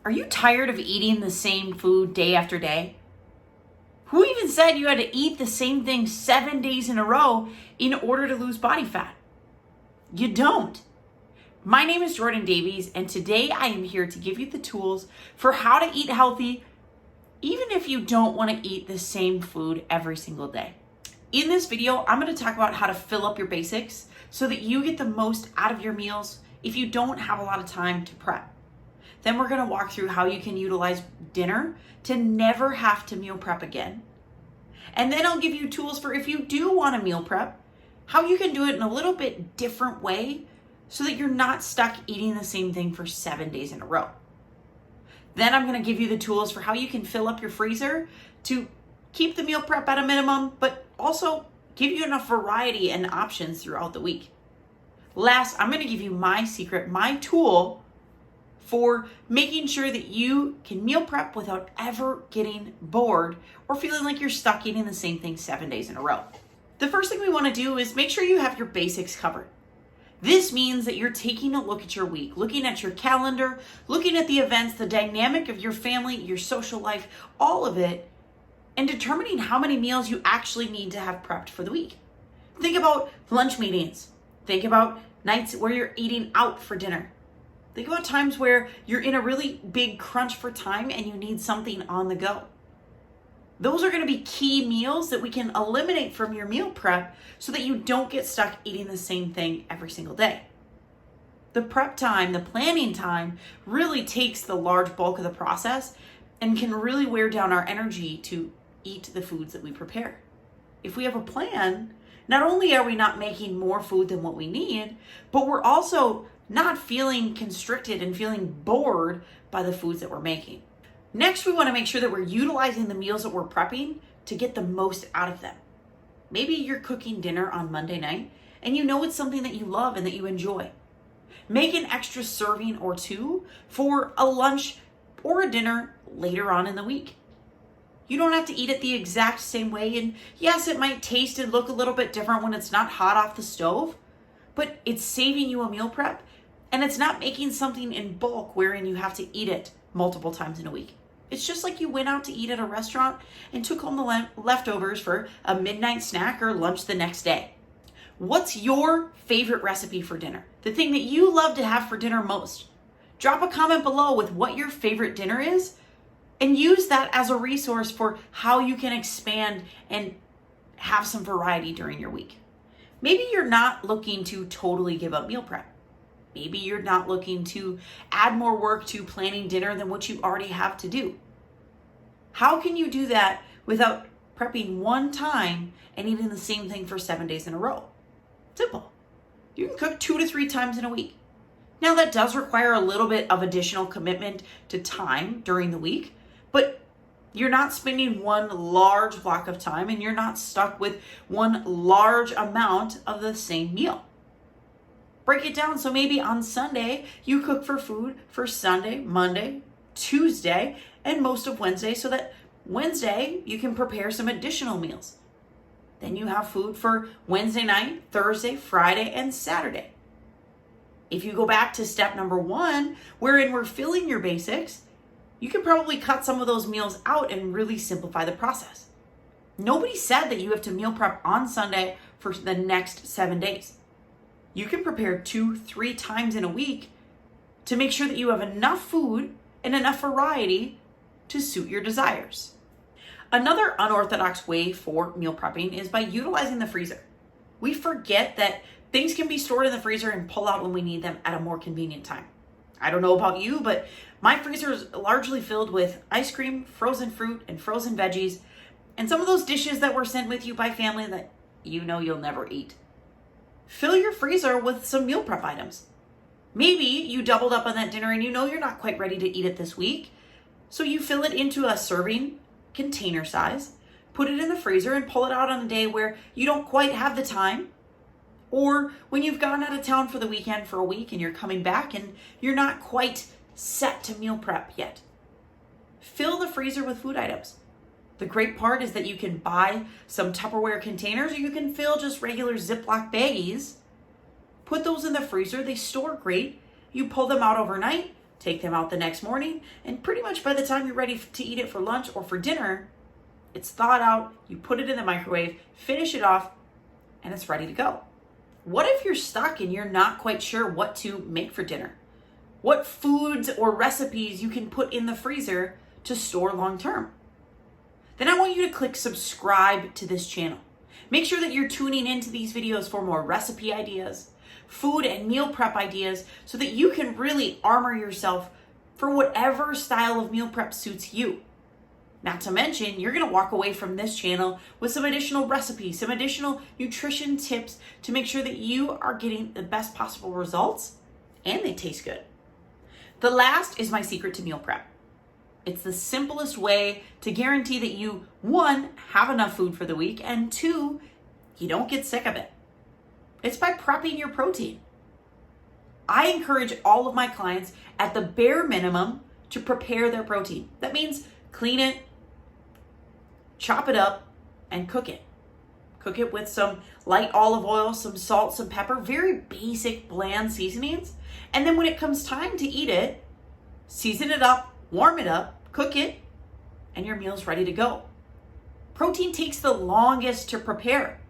Are you tired of eating the same food day after day? Who even said you had to eat the same thing 7 days in a row in order to lose body fat? You don't. My name is Davies, and today I am here to give you the tools for how to eat healthy, even if you don't want to eat the same food every single day. In this video, I'm going to talk about how to fill up your basics so that you get the most out of your meals if you don't have a lot of time to prep. Then we're going to walk through how you can utilize dinner to never have to meal prep again. And then I'll give you tools for if you do want to meal prep, how you can do it in a little bit different way so that you're not stuck eating the same thing for 7 days in a row. Then I'm going to give you the tools for how you can fill up your freezer to keep the meal prep at a minimum, but also give you enough variety and options throughout the week. Last, I'm going to give you my secret, my tool for making sure that you can meal prep without ever getting bored or feeling like you're stuck eating the same thing 7 days in a row. The first thing we want to do is make sure you have your basics covered. This means that you're taking a look at your week, looking at your calendar, looking at the events, the dynamic of your family, your social life, all of it, and determining how many meals you actually need to have prepped for the week. Think about lunch meetings. Think about nights where you're eating out for dinner. Think about times where you're in a really big crunch for time and you need something on the go. Those are going to be key meals that we can eliminate from your meal prep so that you don't get stuck eating the same thing every single day. The prep time, the planning time, really takes the large bulk of the process and can really wear down our energy to eat the foods that we prepare. If we have a plan, not only are we not making more food than what we need, but we're also not feeling constricted and feeling bored by the foods that we're making. Next, we want to make sure that we're utilizing the meals that we're prepping to get the most out of them. Maybe you're cooking dinner on Monday night and you know it's something that you love and that you enjoy. Make an extra serving or two for a lunch or a dinner later on in the week. You don't have to eat it the exact same way, and yes, it might taste and look a little bit different when it's not hot off the stove, but it's saving you a meal prep, and it's not making something in bulk wherein you have to eat it multiple times in a week. It's just like you went out to eat at a restaurant and took home the leftovers for a midnight snack or lunch the next day. What's your favorite recipe for dinner? The thing that you love to have for dinner most? Drop a comment below with what your favorite dinner is and use that as a resource for how you can expand and have some variety during your week. Maybe you're not looking to totally give up meal prep. Maybe you're not looking to add more work to planning dinner than what you already have to do. How can you do that without prepping one time and eating the same thing for 7 days in a row? Simple. You can cook 2 to 3 times in a week. Now that does require a little bit of additional commitment to time during the week, but you're not spending one large block of time and you're not stuck with one large amount of the same meal. Break it down. So maybe on Sunday, you cook for food for Sunday, Monday, Tuesday, and most of Wednesday so that Wednesday you can prepare some additional meals. Then you have food for Wednesday night, Thursday, Friday, and Saturday. If you go back to step number 1, wherein we're filling your basics, you can probably cut some of those meals out and really simplify the process. Nobody said that you have to meal prep on Sunday for the next 7 days. You can prepare 2-3 times in a week to make sure that you have enough food and enough variety to suit your desires. Another unorthodox way for meal prepping is by utilizing the freezer. We forget that things can be stored in the freezer and pull out when we need them at a more convenient time. I don't know about you, but my freezer is largely filled with ice cream, frozen fruit, and frozen veggies, and some of those dishes that were sent with you by family that you know you'll never eat. Fill your freezer with some meal prep items. Maybe you doubled up on that dinner and you know you're not quite ready to eat it this week, so you fill it into a serving container size, put it in the freezer, and pull it out on a day where you don't quite have the time, or when you've gone out of town for the weekend for a week and you're coming back and you're not quite set to meal prep yet. Fill the freezer with food items. The great part is that you can buy some Tupperware containers or you can fill just regular Ziploc baggies. Put those in the freezer. They store great. You pull them out overnight, take them out the next morning, and pretty much by the time you're ready to eat it for lunch or for dinner, it's thawed out, you put it in the microwave, finish it off, and it's ready to go. What if you're stuck and you're not quite sure what to make for dinner? What foods or recipes you can put in the freezer to store long term? Then I want you to click subscribe to this channel. Make sure that you're tuning into these videos for more recipe ideas, food and meal prep ideas, so that you can really armor yourself for whatever style of meal prep suits you. Not to mention, you're gonna walk away from this channel with some additional recipes, some additional nutrition tips to make sure that you are getting the best possible results and they taste good. The last is my secret to meal prep. It's the simplest way to guarantee that you, one, have enough food for the week, and two, you don't get sick of it. It's by prepping your protein. I encourage all of my clients at the bare minimum to prepare their protein. That means clean it, chop it up, and cook it. Cook it with some light olive oil, some salt, some pepper, very basic, bland seasonings. And then when it comes time to eat it, season it up, warm it up, cook it, and your meal's ready to go. Protein takes the longest to prepare.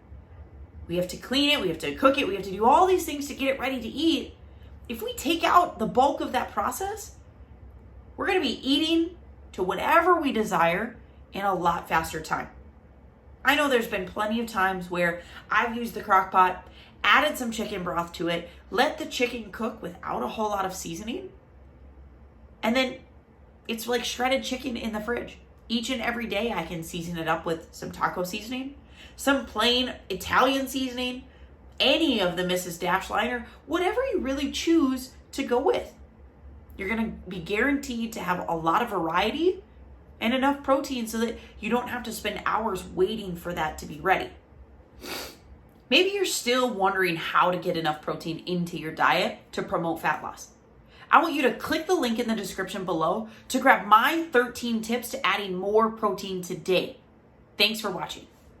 We have to clean it, we have to cook it, we have to do all these things to get it ready to eat. If we take out the bulk of that process, we're gonna be eating to whatever we desire in a lot faster time. I know there's been plenty of times where I've used the crock pot, added some chicken broth to it, let the chicken cook without a whole lot of seasoning, and then it's like shredded chicken in the fridge. Each and every day I can season it up with some taco seasoning, some plain Italian seasoning, any of the Mrs. Dashliner, whatever you really choose to go with. You're gonna be guaranteed to have a lot of variety and enough protein so that you don't have to spend hours waiting for that to be ready. Maybe you're still wondering how to get enough protein into your diet to promote fat loss. I want you to click the link in the description below to grab my 13 tips to adding more protein today. Thanks for watching.